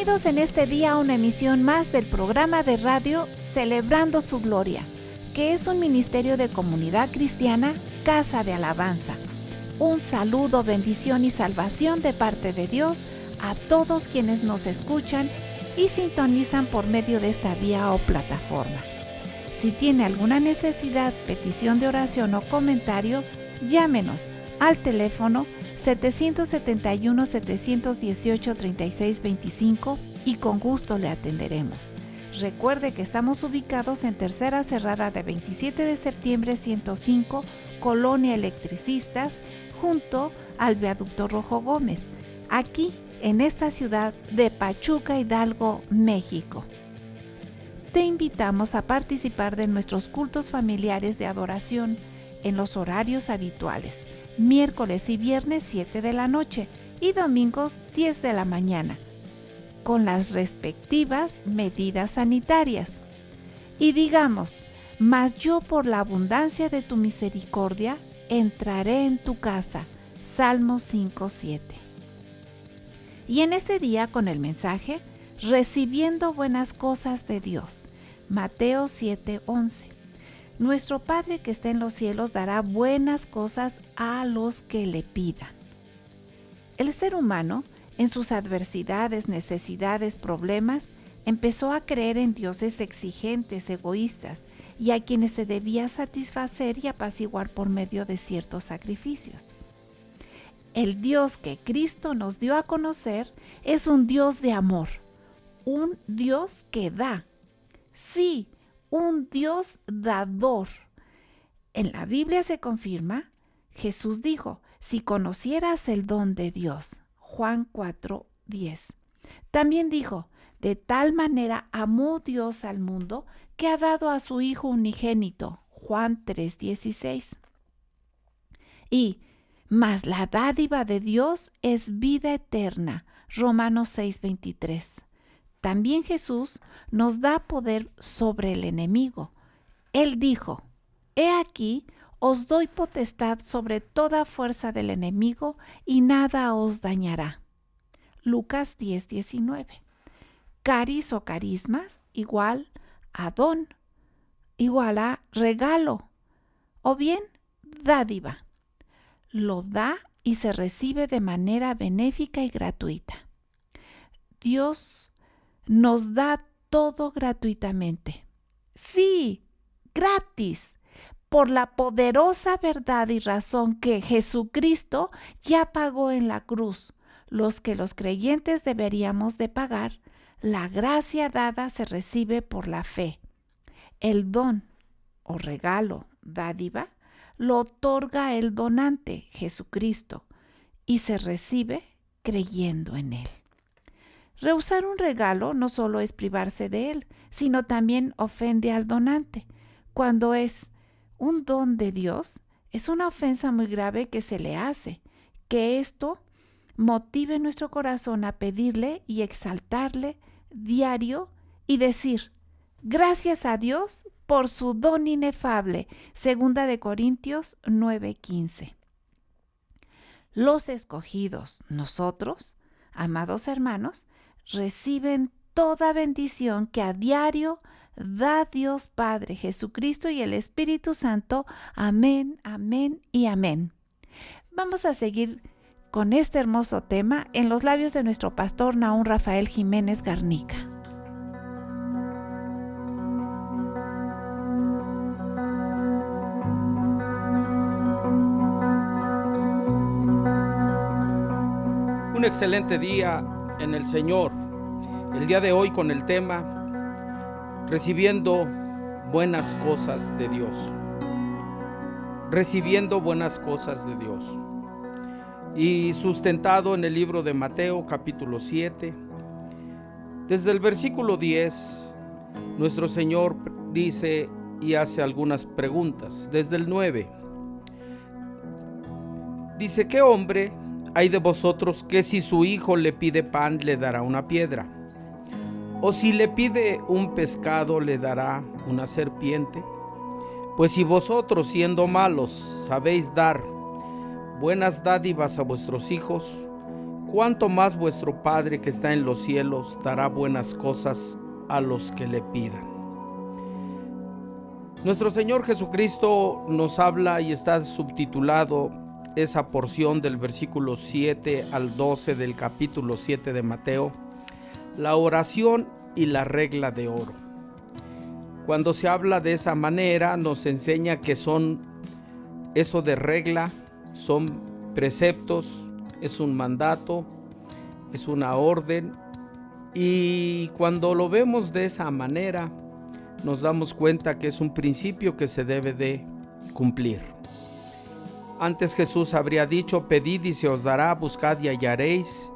Bienvenidos en este día a una emisión más del programa de radio Celebrando su Gloria, que es un ministerio de comunidad cristiana, Casa de Alabanza. Un saludo, bendición y salvación de parte de Dios a todos quienes nos escuchan y sintonizan por medio de esta vía o plataforma. Si tiene alguna necesidad, petición de oración o comentario, llámenos al teléfono 771-718-3625 y con gusto le atenderemos. Recuerde que estamos ubicados en Tercera Cerrada de 27 de septiembre 105, Colonia Electricistas, junto al Viaducto Rojo Gómez, aquí en esta ciudad de Pachuca, Hidalgo, México. Te invitamos a participar de nuestros cultos familiares de adoración en los horarios habituales, miércoles y viernes 7 de la noche y domingos 10 de la mañana, con las respectivas medidas sanitarias. Y digamos, mas yo por la abundancia de tu misericordia entraré en tu casa. Salmo 5:7. Y en este día con el mensaje, recibiendo buenas cosas de Dios, Mateo 7:11. Nuestro Padre que está en los cielos dará buenas cosas a los que le pidan. El ser humano, en sus adversidades, necesidades, problemas, empezó a creer en dioses exigentes, egoístas, y a quienes se debía satisfacer y apaciguar por medio de ciertos sacrificios. El Dios que Cristo nos dio a conocer es un Dios de amor, un Dios que da. Sí, un Dios dador. En la Biblia se confirma, Jesús dijo, si conocieras el don de Dios, Juan 4:10. También dijo, de tal manera amó Dios al mundo que ha dado a su Hijo unigénito, Juan 3:16. Y, mas la dádiva de Dios es vida eterna, Romanos 6:23. También Jesús nos da poder sobre el enemigo. Él dijo, he aquí, os doy potestad sobre toda fuerza del enemigo y nada os dañará. Lucas 10:19. Caris o carismas igual a don, igual a regalo, o bien dádiva. Lo da y se recibe de manera benéfica y gratuita. Dios nos da todo gratuitamente. Sí, gratis, por la poderosa verdad y razón que Jesucristo ya pagó en la cruz, los que los creyentes deberíamos de pagar. La gracia dada se recibe por la fe. El don o regalo, dádiva, lo otorga el donante, Jesucristo, y se recibe creyendo en Él. Rehusar un regalo no solo es privarse de él, sino también ofende al donante. Cuando es un don de Dios, es una ofensa muy grave que se le hace. Que esto motive nuestro corazón a pedirle y exaltarle diario y decir, gracias a Dios por su don inefable. 2 de Corintios 9:15. Los escogidos, nosotros, amados hermanos, reciben toda bendición que a diario da Dios Padre, Jesucristo y el Espíritu Santo. Amén, amén y amén. Vamos a seguir con este hermoso tema en los labios de nuestro pastor Nahum Rafael Jiménez Garnica. Un excelente día en el Señor. El día de hoy con el tema recibiendo buenas cosas de Dios. Recibiendo buenas cosas de Dios. Y sustentado en el libro de Mateo capítulo 7, desde el versículo 10, nuestro Señor dice y hace algunas preguntas. Desde el 9, dice, ¿qué hombre hay de vosotros que si su hijo le pide pan le dará una piedra? ¿O si le pide un pescado le dará una serpiente? Pues si vosotros siendo malos sabéis dar buenas dádivas a vuestros hijos, cuánto más vuestro Padre que está en los cielos dará buenas cosas a los que le pidan. Nuestro Señor Jesucristo nos habla y está subtitulado esa porción del versículo 7 al 12 del capítulo 7 de Mateo, la oración y la regla de oro. Cuando se habla de esa manera, nos enseña que son eso de regla, son preceptos, es un mandato, es una orden, y cuando lo vemos de esa manera, nos damos cuenta que es un principio que se debe de cumplir. Antes Jesús habría dicho: pedid y se os dará, buscad y hallaréis,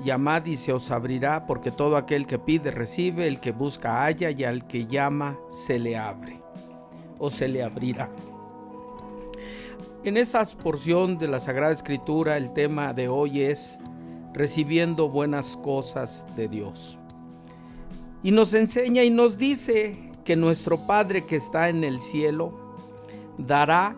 llamad y se os abrirá, porque todo aquel que pide recibe, el que busca halla, y al que llama se le abre o se le abrirá. En esa porción de la Sagrada Escritura, el tema de hoy es recibiendo buenas cosas de Dios. Y nos enseña y nos dice que nuestro Padre que está en el cielo dará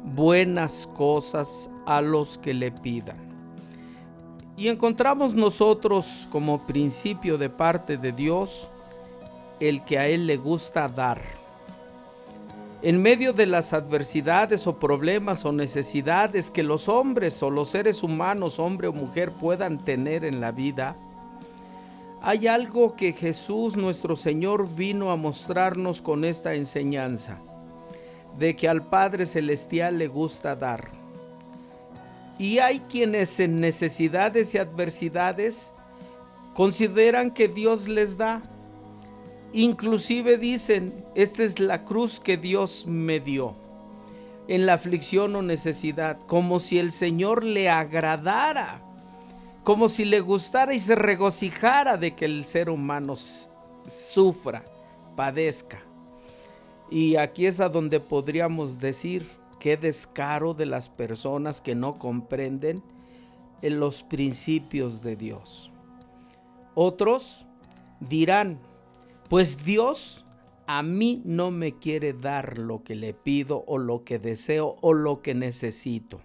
buenas cosas a los que le pidan. Y encontramos nosotros como principio de parte de Dios el que a Él le gusta dar. En medio de las adversidades o problemas o necesidades que los hombres o los seres humanos, hombre o mujer, puedan tener en la vida, hay algo que Jesús nuestro Señor vino a mostrarnos con esta enseñanza, de que al Padre Celestial le gusta dar. Y hay quienes en necesidades y adversidades consideran que Dios les da. Inclusive dicen: esta es la cruz que Dios me dio en la aflicción o necesidad, como si el Señor le agradara, como si le gustara y se regocijara de que el ser humano sufra, padezca. Y aquí es a donde podríamos decir: qué descaro de las personas que no comprenden en los principios de Dios. Otros dirán: pues Dios a mí no me quiere dar lo que le pido o lo que deseo o lo que necesito.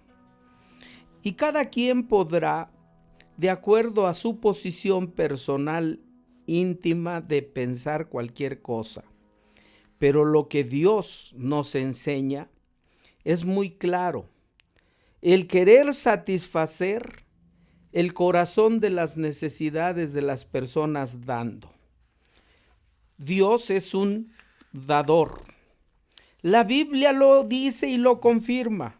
Y cada quien podrá, de acuerdo a su posición personal íntima, de pensar cualquier cosa. Pero lo que Dios nos enseña es muy claro: el querer satisfacer el corazón de las necesidades de las personas dando. Dios es un dador. La Biblia lo dice y lo confirma.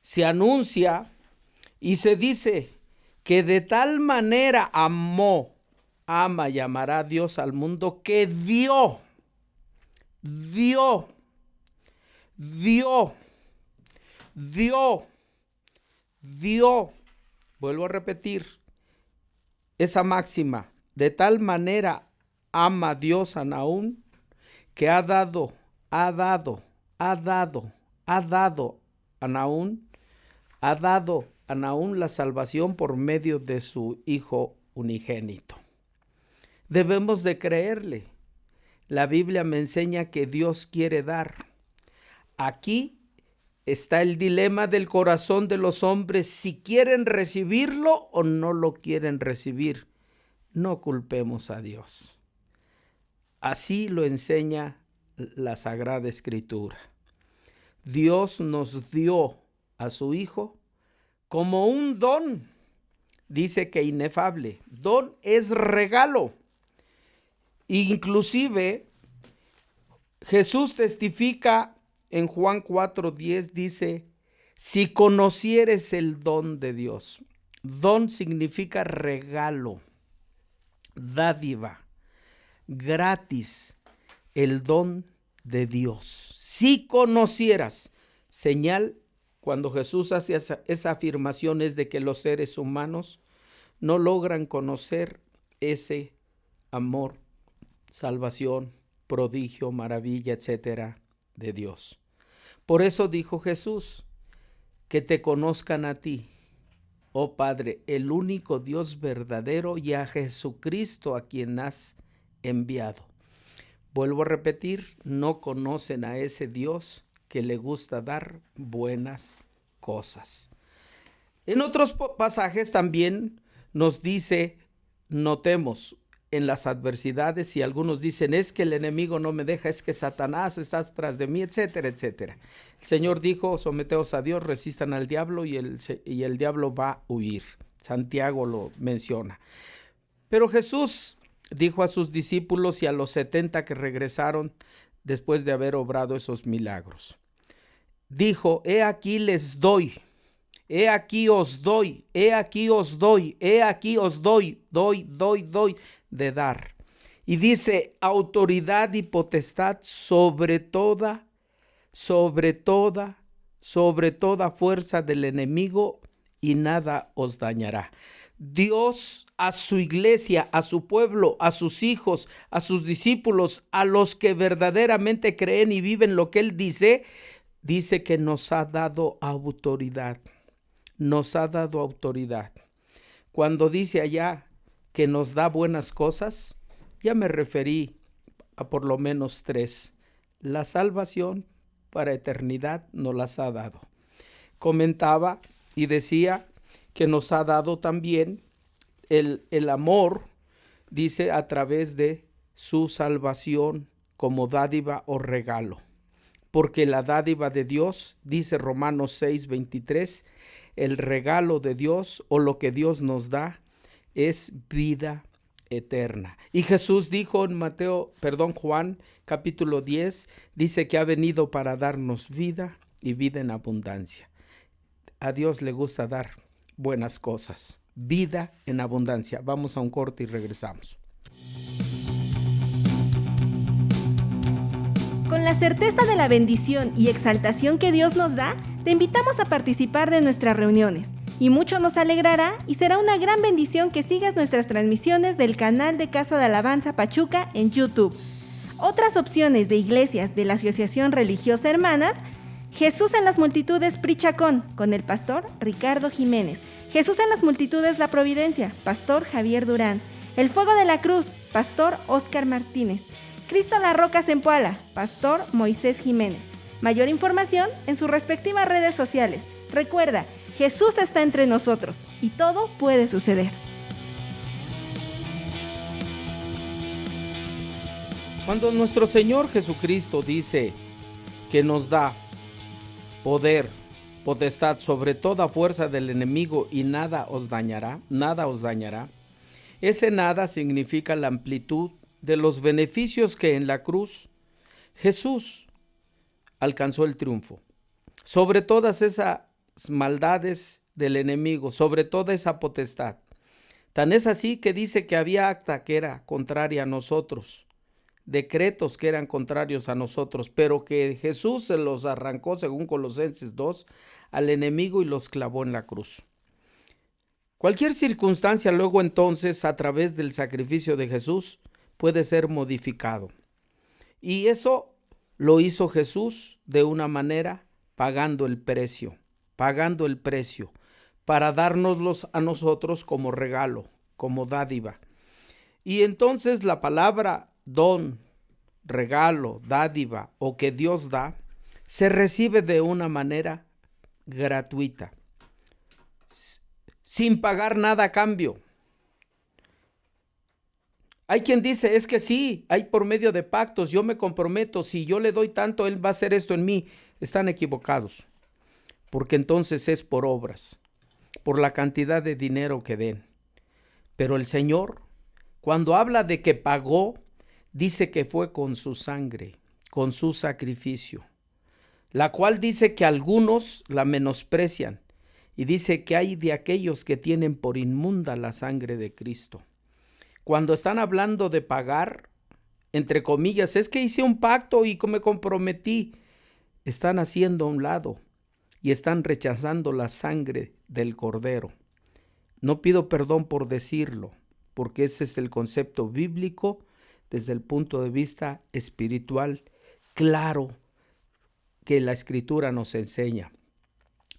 Se anuncia y se dice que de tal manera ama y amará Dios al mundo que dio. Vuelvo a repetir esa máxima: de tal manera ama Dios a Naún, que ha dado a Naún la salvación por medio de su Hijo unigénito. Debemos de creerle. La Biblia me enseña que Dios quiere dar. Aquí está el dilema del corazón de los hombres: si quieren recibirlo o no lo quieren recibir. No culpemos a Dios. Así lo enseña la Sagrada Escritura. Dios nos dio a su Hijo como un don. Dice que inefable. Don es regalo. Inclusive Jesús testifica en Juan 4:10, dice: si conocieres el don de Dios. Don significa regalo, dádiva, gratis, el don de Dios. Si conocieras, señal cuando Jesús hace esa afirmación es de que los seres humanos no logran conocer ese amor, salvación, prodigio, maravilla, etcétera, de Dios. Por eso dijo Jesús: que te conozcan a ti, oh Padre, el único Dios verdadero, y a Jesucristo a quien has enviado. Vuelvo a repetir: no conocen a ese Dios que le gusta dar buenas cosas. En otros pasajes también nos dice, notemos, en las adversidades, y algunos dicen, es que el enemigo no me deja, es que Satanás está tras de mí, etcétera, etcétera. El Señor dijo, someteos a Dios, resistan al diablo y el diablo va a huir. Santiago lo menciona. Pero Jesús dijo a sus discípulos y a los 70 que regresaron después de haber obrado esos milagros. Dijo, he aquí les doy, he aquí os doy, he aquí os doy, he aquí os doy, doy de dar. Y dice, autoridad y potestad sobre toda fuerza del enemigo, y nada os dañará. Dios a su iglesia, a su pueblo, a sus hijos, a sus discípulos, a los que verdaderamente creen y viven lo que Él dice que nos ha dado autoridad. Nos ha dado autoridad. Cuando dice allá que nos da buenas cosas, ya me referí a por lo menos 3. La salvación para eternidad nos las ha dado. Comentaba y decía que nos ha dado también el amor, dice, a través de su salvación como dádiva o regalo. Porque la dádiva de Dios, dice Romanos 6:23, el regalo de Dios o lo que Dios nos da es vida eterna. Y Jesús dijo en Juan capítulo 10, dice que ha venido para darnos vida y vida en abundancia. A Dios le gusta dar buenas cosas, vida en abundancia. Vamos a un corte y regresamos. Con la certeza de la bendición y exaltación que Dios nos da, te invitamos a participar de nuestras reuniones. Y mucho nos alegrará y será una gran bendición que sigas nuestras transmisiones del canal de Casa de Alabanza Pachuca en YouTube. Otras opciones de iglesias de la Asociación Religiosa Hermanas: Jesús en las Multitudes Prichacón, con el pastor Ricardo Jiménez. Jesús en las Multitudes La Providencia, pastor Javier Durán. El Fuego de la Cruz, pastor Óscar Martínez. Cristo la Roca Zempoala, pastor Moisés Jiménez. Mayor información en sus respectivas redes sociales. Recuerda, Jesús está entre nosotros y todo puede suceder. Cuando nuestro Señor Jesucristo dice que nos da poder, potestad sobre toda fuerza del enemigo y nada os dañará, ese nada significa la amplitud de los beneficios que en la cruz Jesús alcanzó el triunfo sobre todas esas maldades del enemigo, sobre toda esa potestad. Tan es así que dice que había acta que era contraria a nosotros, decretos que eran contrarios a nosotros, pero que Jesús se los arrancó, según Colosenses 2, al enemigo y los clavó en la cruz. Cualquier circunstancia luego entonces, a través del sacrificio de Jesús, puede ser modificado. Y eso lo hizo Jesús de una manera pagando el precio, para dárnoslos a nosotros como regalo, como dádiva. Y entonces la palabra don, regalo, dádiva o que Dios da, se recibe de una manera gratuita, sin pagar nada a cambio. Hay quien dice, es que sí, hay por medio de pactos, yo me comprometo, si yo le doy tanto, Él va a hacer esto en mí. Están equivocados, porque entonces es por obras, por la cantidad de dinero que den. Pero el Señor, cuando habla de que pagó, dice que fue con su sangre, con su sacrificio, la cual dice que algunos la menosprecian y dice que hay de aquellos que tienen por inmunda la sangre de Cristo. Cuando están hablando de pagar, entre comillas, es que hice un pacto y me comprometí, están haciendo a un lado y están rechazando la sangre del Cordero. No pido perdón por decirlo, porque ese es el concepto bíblico desde el punto de vista espiritual, claro, que la Escritura nos enseña.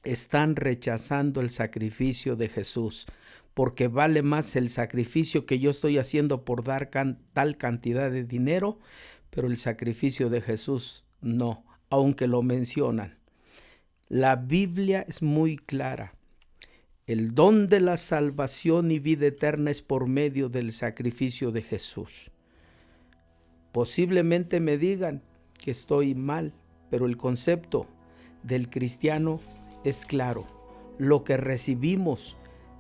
Están rechazando el sacrificio de Jesús, porque vale más el sacrificio que yo estoy haciendo por dar tal cantidad de dinero, pero el sacrificio de Jesús no, aunque lo mencionan. La Biblia es muy clara. el don de la salvación y vida eterna es por medio del sacrificio de Jesús. Posiblemente me digan que estoy mal, pero el concepto del cristiano es claro. Lo que recibimos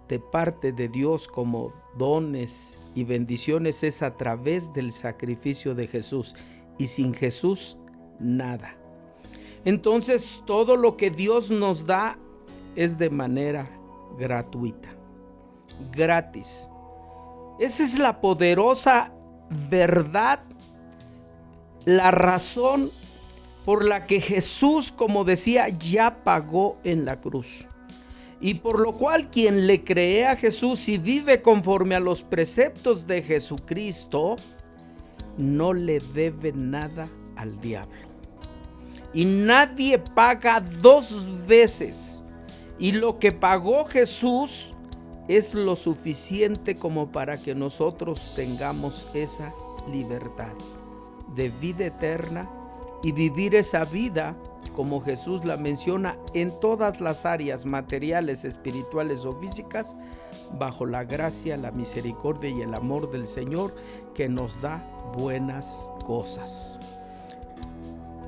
de parte de Dios como dones y bendiciones es a través del sacrificio de Jesús, y sin Jesús nada. Entonces todo lo que Dios nos da es de manera gratuita, gratis. Esa es la poderosa verdad, la razón por la que Jesús, como decía, ya pagó en la cruz. Y por lo cual quien le cree a Jesús y vive conforme a los preceptos de Jesucristo, no le debe nada al diablo. Y nadie paga dos veces. Y lo que pagó Jesús es lo suficiente como para que nosotros tengamos esa libertad de vida eterna y vivir esa vida como Jesús la menciona en todas las áreas materiales, espirituales o físicas, bajo la gracia, la misericordia y el amor del Señor, que nos da buenas cosas.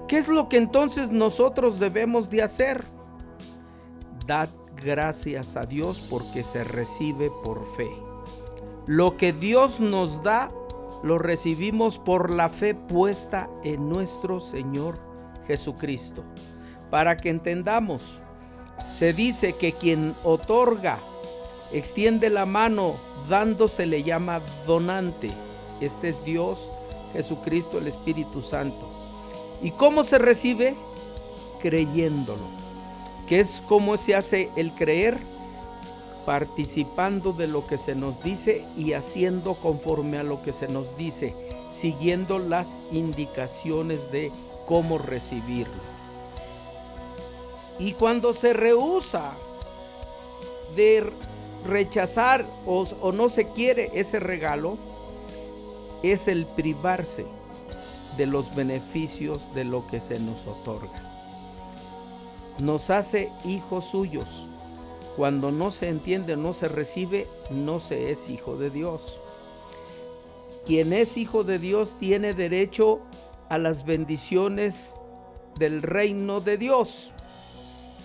¿Qué es lo que entonces nosotros debemos de hacer? Dad gracias a Dios porque se recibe por fe. Lo que Dios nos da, lo recibimos por la fe puesta en nuestro Señor Jesucristo. Para que entendamos, se dice que quien otorga, extiende la mano dando, se le llama donante. Este es Dios, Jesucristo, el Espíritu Santo. ¿Y cómo se recibe? Creyéndolo. ¿Qué es cómo se hace el creer? Participando de lo que se nos dice y haciendo conforme a lo que se nos dice, siguiendo las indicaciones de cómo recibirlo. Y cuando se rehúsa de rechazar o no se quiere ese regalo, es el privarse de los beneficios de lo que se nos otorga. Nos hace hijos suyos. Cuando no se entiende, no se recibe, no se es hijo de Dios. Quien es hijo de Dios tiene derecho a las bendiciones del reino de Dios.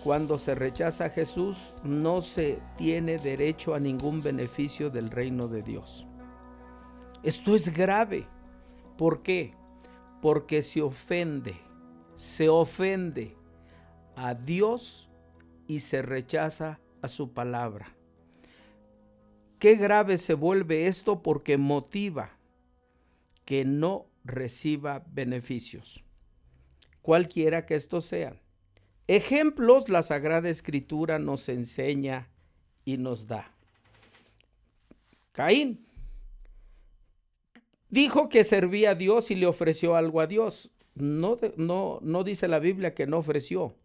Cuando se rechaza a Jesús, no se tiene derecho a ningún beneficio del reino de Dios. Esto es grave. ¿Por qué? Porque se ofende a Dios y se rechaza a su palabra. Qué grave se vuelve esto, porque motiva que no reciba beneficios, cualquiera que estos sean. Ejemplos la Sagrada Escritura nos enseña y nos da. Caín dijo que servía a Dios y le ofreció algo a Dios. No dice la Biblia que no ofreció.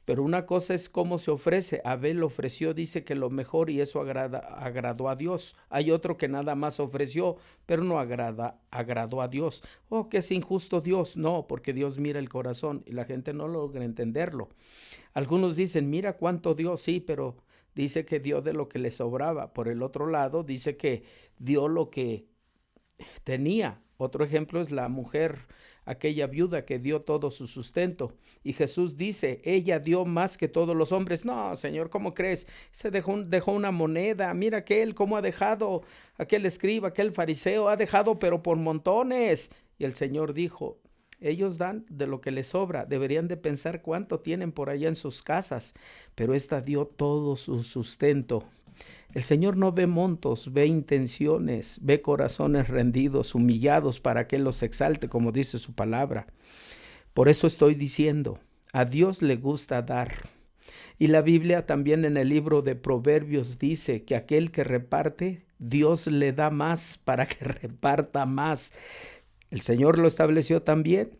Pero una cosa es cómo se ofrece. Abel ofreció, dice que lo mejor, y eso agradó a Dios. Hay otro que nada más ofreció, pero no agradó a Dios. Oh, que es injusto Dios. No, porque Dios mira el corazón y la gente no logra entenderlo. Algunos dicen, mira cuánto dio, sí, pero dice que dio de lo que le sobraba. Por el otro lado, dice que dio lo que tenía. Otro ejemplo es la mujer, aquella viuda que dio todo su sustento. Y Jesús dice, ella dio más que todos los hombres. No, Señor, ¿cómo crees? Se dejó una moneda. Mira aquel, cómo ha dejado, aquel escriba, aquel fariseo, ha dejado pero por montones. Y el Señor dijo, ellos dan de lo que les sobra. Deberían de pensar cuánto tienen por allá en sus casas. Pero esta dio todo su sustento. El Señor no ve montos, ve intenciones, ve corazones rendidos, humillados, para que Él los exalte, como dice su palabra. Por eso estoy diciendo, a Dios le gusta dar. Y la Biblia también en el libro de Proverbios dice que aquel que reparte, Dios le da más para que reparta más. El Señor lo estableció también.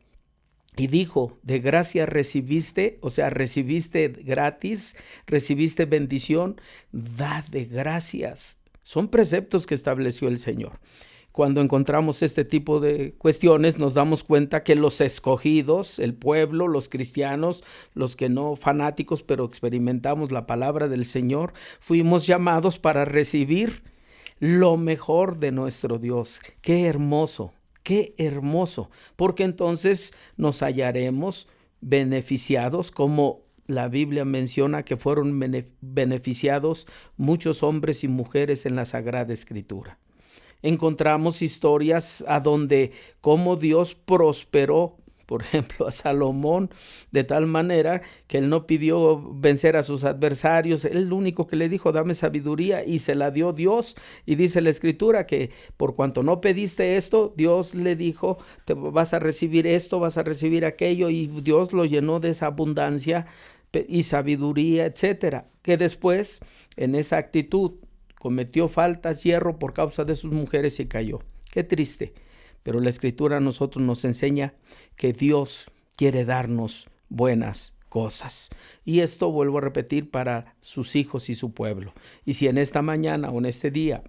Y dijo, de gracia recibiste, o sea, recibiste gratis, recibiste bendición, da de gracias. Son preceptos que estableció el Señor. cuando encontramos este tipo de cuestiones, nos damos cuenta que los escogidos, el pueblo, los cristianos, los que no fanáticos, pero experimentamos la palabra del Señor, fuimos llamados para recibir lo mejor de nuestro Dios. ¡Qué hermoso! ¡Qué hermoso! Porque entonces nos hallaremos beneficiados, como la Biblia menciona que fueron beneficiados muchos hombres y mujeres en la Sagrada Escritura. Encontramos historias a donde cómo Dios prosperó, por ejemplo, a Salomón, de tal manera que él no pidió vencer a sus adversarios. Él lo único que le dijo, dame sabiduría, y se la dio Dios. Y dice la Escritura que por cuanto no pediste esto, Dios le dijo, te vas a recibir esto, vas a recibir aquello, y Dios lo llenó de esa abundancia y sabiduría, etcétera, que después en esa actitud cometió faltas, hierro por causa de sus mujeres y cayó. Qué triste. Pero la Escritura a nosotros nos enseña que Dios quiere darnos buenas cosas. Y esto vuelvo a repetir para sus hijos y su pueblo. Y si en esta mañana o en este día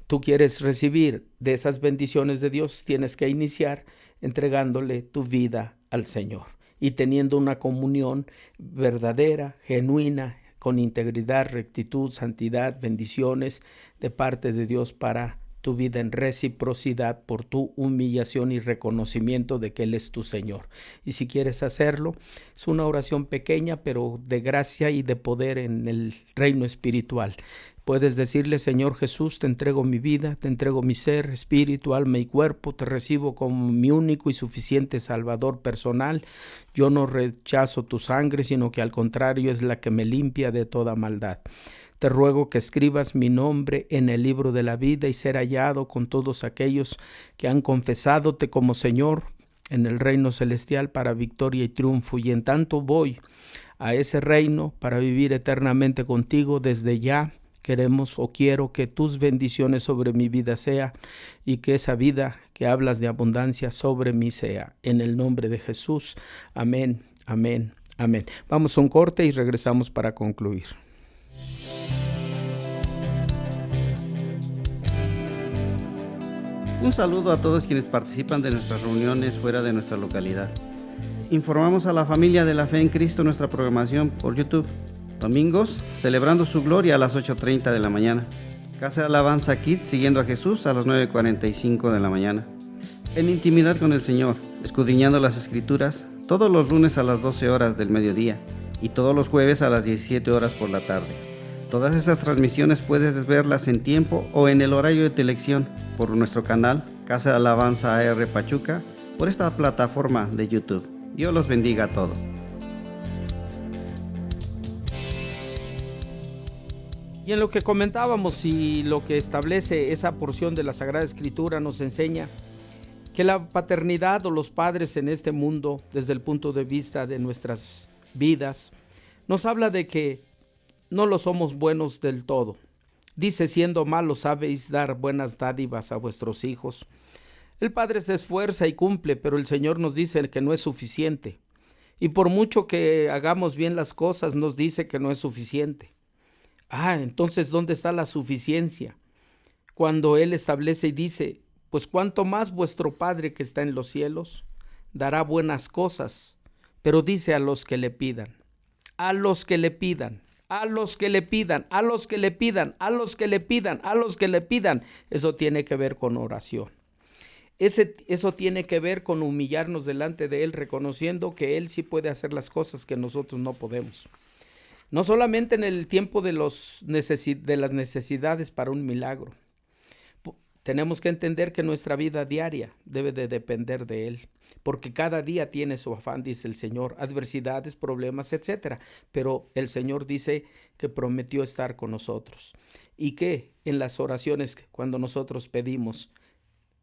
tú quieres recibir de esas bendiciones de Dios, tienes que iniciar entregándole tu vida al Señor y teniendo una comunión verdadera, genuina, con integridad, rectitud, santidad, bendiciones de parte de Dios para tu vida en reciprocidad por tu humillación y reconocimiento de que Él es tu Señor. Y si quieres hacerlo, es una oración pequeña, pero de gracia y de poder en el reino espiritual. Puedes decirle, Señor Jesús, te entrego mi vida, te entrego mi ser, espíritu, alma y cuerpo, te recibo como mi único y suficiente Salvador personal. Yo no rechazo tu sangre, sino que al contrario es la que me limpia de toda maldad. Te ruego que escribas mi nombre en el libro de la vida y ser hallado con todos aquellos que han confesadote como Señor en el reino celestial para victoria y triunfo. Y en tanto voy a ese reino para vivir eternamente contigo, desde ya queremos o quiero que tus bendiciones sobre mi vida sea y que esa vida que hablas de abundancia sobre mí sea. En el nombre de Jesús. Amén, amén, amén. Vamos a un corte y regresamos para concluir. Un saludo a todos quienes participan de nuestras reuniones fuera de nuestra localidad. Informamos a la familia de la fe en Cristo nuestra programación por YouTube. Domingos, celebrando su gloria a las 8:30 de la mañana. Casa de Alabanza Kids, siguiendo a Jesús a las 9:45 de la mañana. En intimidad con el Señor, escudriñando las Escrituras, todos los lunes a las 12 horas del mediodía y todos los jueves a las 17 horas por la tarde. Todas esas transmisiones puedes verlas en tiempo o en el horario de tu elección por nuestro canal Casa de Alabanza AR Pachuca, por esta plataforma de YouTube. Dios los bendiga a todos. Y en lo que comentábamos y lo que establece esa porción de la Sagrada Escritura nos enseña que la paternidad o los padres en este mundo, desde el punto de vista de nuestras vidas, nos habla de que no lo somos buenos del todo. Dice, siendo malos sabéis dar buenas dádivas a vuestros hijos. El Padre se esfuerza y cumple, pero el Señor nos dice que no es suficiente. Y por mucho que hagamos bien las cosas, nos dice que no es suficiente. Entonces, ¿dónde está la suficiencia? Cuando Él establece y dice, pues cuánto más vuestro Padre que está en los cielos dará buenas cosas, pero dice a los que le pidan, a los que le pidan, a los que le pidan, a los que le pidan, a los que le pidan, a los que le pidan. Eso tiene que ver con oración. Eso tiene que ver con humillarnos delante de Él, reconociendo que Él sí puede hacer las cosas que nosotros no podemos. No solamente en el tiempo de las necesidades para un milagro. Tenemos que entender que nuestra vida diaria debe de depender de Él, porque cada día tiene su afán, dice el Señor, adversidades, problemas, etcétera. Pero el Señor dice que prometió estar con nosotros y que en las oraciones, cuando nosotros pedimos,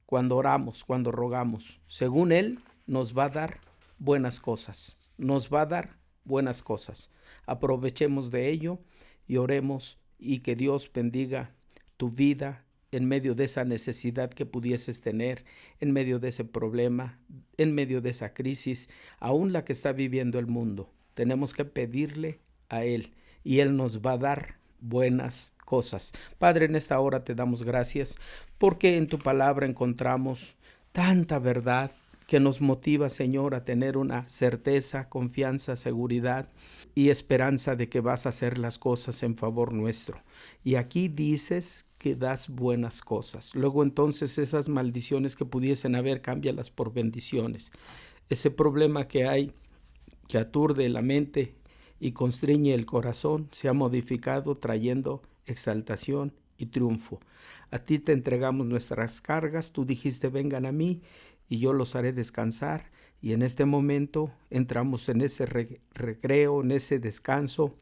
cuando oramos, cuando rogamos, según Él nos va a dar buenas cosas, nos va a dar buenas cosas. Aprovechemos de ello y oremos, y que Dios bendiga tu vida en medio de esa necesidad que pudieses tener, en medio de ese problema, en medio de esa crisis, aún la que está viviendo el mundo. Tenemos que pedirle a Él y Él nos va a dar buenas cosas. Padre, en esta hora te damos gracias porque en tu palabra encontramos tanta verdad que nos motiva, Señor, a tener una certeza, confianza, seguridad y esperanza de que vas a hacer las cosas en favor nuestro. Y aquí dices que das buenas cosas. Luego entonces esas maldiciones que pudiesen haber, cámbialas por bendiciones. Ese problema que hay, que aturde la mente y constriñe el corazón, se ha modificado trayendo exaltación y triunfo. A ti te entregamos nuestras cargas, tú dijiste vengan a mí y yo los haré descansar, y en este momento entramos en ese recreo, en ese descanso,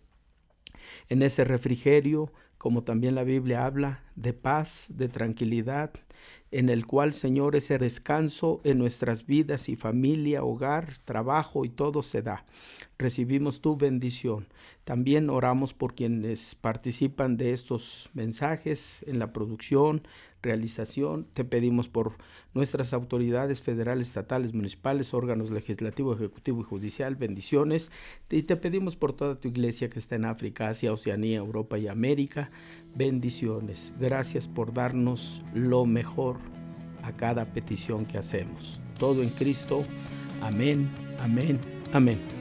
en ese refrigerio, como también la Biblia habla, de paz, de tranquilidad, en el cual, Señor, ese descanso en nuestras vidas y familia, hogar, trabajo y todo se da. Recibimos tu bendición. También oramos por quienes participan de estos mensajes en la producción, realización. Te pedimos por nuestras autoridades federales, estatales, municipales, órganos legislativo, ejecutivo y judicial, bendiciones. Y te pedimos por toda tu iglesia que está en África, Asia, Oceanía, Europa y América, bendiciones. Gracias por darnos lo mejor a cada petición que hacemos. Todo en Cristo. Amén, amén, amén.